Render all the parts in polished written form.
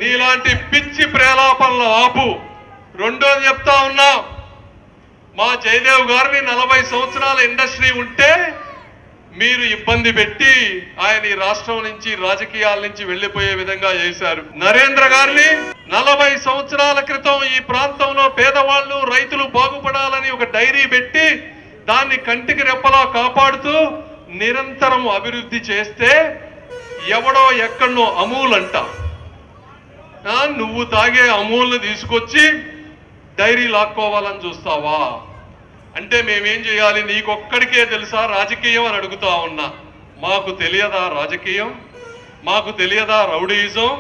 నీలాంటి పిచ్చి ప్రేలాపనలు ఆపు. రెండోది చెప్తా ఉన్నా, మా జయదేవ్ గారిని 40 సంవత్సరాల ఇండస్ట్రీ ఉంటే మీరు ఇబ్బంది పెట్టి ఆయన ఈ రాష్ట్రం నుంచి రాజకీయాల నుంచి వెళ్లిపోయే విధంగా చేశారు. నరేంద్ర గారిని 40 సంవత్సరాల క్రితం ఈ ప్రాంతంలో పేదవాళ్ళు రైతులు బాగుపడాలని ఒక డైరీ పెట్టి దాన్ని కంటికి రెప్పలా కాపాడుతూ నిరంతరం అభివృద్ధి చేస్తే ఎవడో ఎక్కడో అమూల్ అంట, నువ్వు తాగే అమూల్ని తీసుకొచ్చి డైరీ లాక్కోవాలని చూస్తావా? అంటే మేమేం చేయాలి? నీకొక్కడికే తెలుసా రాజకీయం అని అడుగుతా ఉన్నా. మాకు తెలియదా రాజకీయం? మాకు తెలియదా రౌడీయిజం?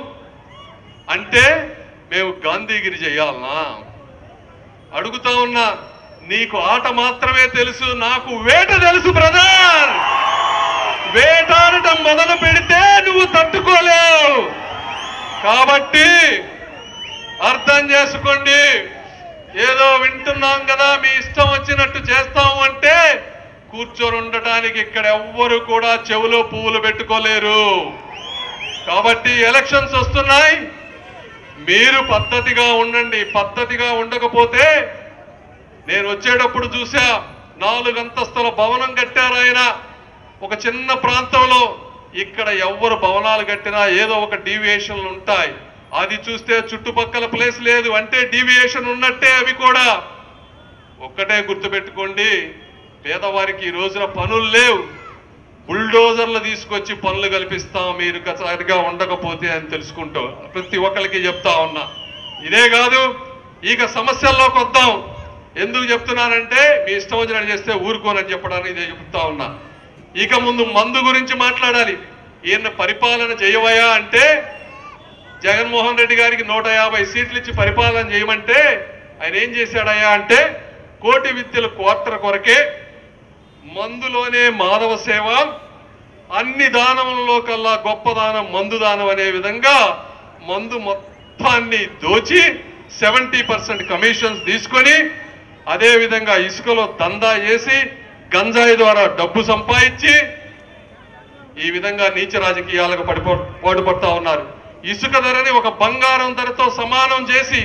అంటే మేము గాంధీగిరి చేయాలనా? అడుగుతా ఉన్నా. నీకు ఆట మాత్రమే తెలుసు, నాకు వేట తెలుసు బ్రదర్. వేటాడటం మొదలు పెడితే నువ్వు తట్టుకోలేవు. కాబట్టి అర్థం చేసుకోండి. ఏదో వింటున్నాం కదా, మీ ఇష్టం వచ్చినట్టు చేస్తాము అంటే కూర్చొని ఉండటానికి ఇక్కడ ఎవ్వరు కూడా చెవులో పువ్వులు పెట్టుకోలేరు. కాబట్టి ఎలక్షన్స్ వస్తున్నాయి, మీరు పద్ధతిగా ఉండండి. పద్ధతిగా ఉండకపోతే నేను వచ్చేటప్పుడు చూసా, 4 అంతస్తుల భవనం కట్టారు ఆయన ఒక చిన్న ప్రాంతంలో. ఇక్కడ ఎవ్వరు భవనాలు కట్టినా ఏదో ఒక డీవియేషన్లు ఉంటాయి. అది చూస్తే చుట్టుపక్కల ప్లేస్ లేదు అంటే డీవియేషన్ ఉన్నట్టే. అవి కూడా ఒక్కటే గుర్తుపెట్టుకోండి, పేదవారికి ఈ రోజున పనులు లేవు. బుల్డోజర్లు తీసుకొచ్చి పనులు కల్పిస్తాం మీరు సరిగా ఉండకపోతే అని తెలుసుకుంటూ ప్రతి ఒక్కరికి చెప్తా ఉన్నా. ఇదే కాదు, ఇక సమస్యల్లోకి వద్దాం. ఎందుకు చెప్తున్నానంటే మీ ఇష్టం వచ్చినట్టు చేస్తే ఊరుకోనని చెప్పడానికి ఇదే చెప్తా ఉన్నా. ఇక ముందు మందు గురించి మాట్లాడాలి. ఈయన పరిపాలన చేయవయా అంటే జగన్మోహన్ రెడ్డి గారికి 150 సీట్లు ఇచ్చి పరిపాలన చేయమంటే ఆయన ఏం చేశాడయ్యా అంటే, కోటి విద్యల కోట్ర కొరకే మందులోనే మాధవ సేవ, అన్ని దానములలో కల్లా గొప్ప దానం మందు దానం అనే విధంగా మందు మొత్తాన్ని దోచి 70% కమిషన్స్ తీసుకొని అదే విధంగా ఇసుకలో దందా చేసి గంజాయి ద్వారా డబ్బు సంపాదించి ఈ విధంగా నీచ రాజకీయాలకు పాటుపడతా ఉన్నారు. ఇసుక ధరని ఒక బంగారం ధరతో సమానం చేసి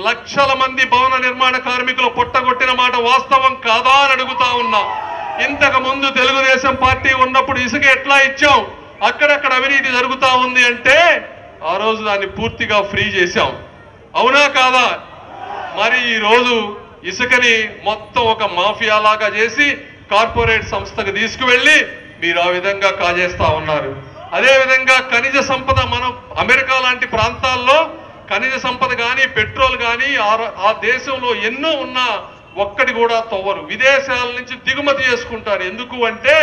లక్షల మంది భవన నిర్మాణ కార్మికులు పొట్టగొట్టిన మాట వాస్తవం కాదా అని అడుగుతా ఉన్నా. ఇంతకు ముందు తెలుగుదేశం పార్టీ ఉన్నప్పుడు ఇసుక ఎట్లా ఇచ్చాం, అక్కడక్కడ అవినీతి జరుగుతా ఉంది అంటే ఆ రోజు దాన్ని పూర్తిగా ఫ్రీ చేశాం. అవునా కాదా? మరి ఈ రోజు ఇసుకని మొత్తం ఒక మాఫియా లాగా చేసి కార్పొరేట్ సంస్థకు తీసుకువెళ్ళి మీరు ఆ విధంగా కాజేస్తా ఉన్నారు. అదే విధంగా ఖనిజ సంపద, మనం అమెరికా లాంటి ప్రాంతాల్లో ఖనిజ సంపద కానీ పెట్రోల్ కానీ ఆ దేశంలో ఎన్నో ఉన్నా ఒక్కటి కూడా తవ్వరు. విదేశాల నుంచి దిగుమతి చేసుకుంటారు. ఎందుకు అంటే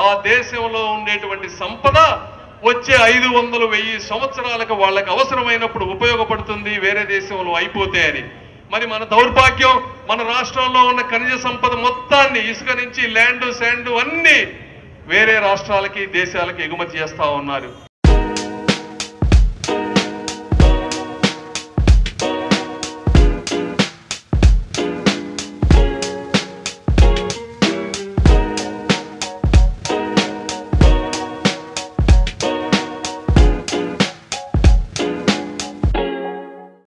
ఆ దేశంలో ఉండేటువంటి సంపద వచ్చే 500-1000 సంవత్సరాలకు వాళ్ళకి అవసరమైనప్పుడు ఉపయోగపడుతుంది, వేరే దేశంలో అయిపోతే అని. మరి మన దౌర్భాగ్యం, మన రాష్ట్రంలో ఉన్న ఖనిజ సంపద మొత్తాన్ని ఇసుక నుంచి ల్యాండ్ శాండ్ అన్ని వేరే రాష్ట్రాలకి దేశాలకి ఎగుమతి చేస్తా ఉన్నారు.